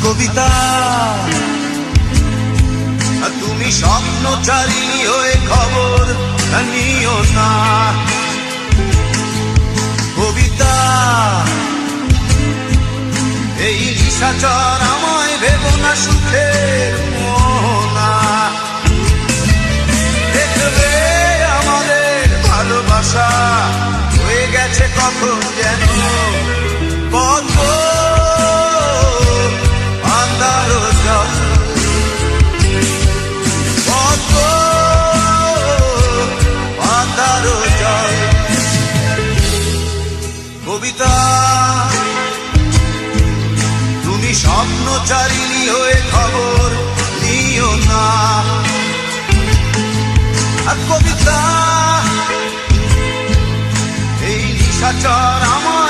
কবিতা তুমি স্বপ্নচারী হয়ে খবর নিও না। কবিতা এই নিশাচর আমায় ভেবো না সুখের মোহনা। দেখবে আমাদের ভালোবাসা হয়ে গেছে কখন যেন কত আন্ধার জল, কত আন্ধার জল। কবিতা তুমি স্বপ্নচারিণী হয়ে খবর নিও না। আর কবিতা এই নিশাচর আমার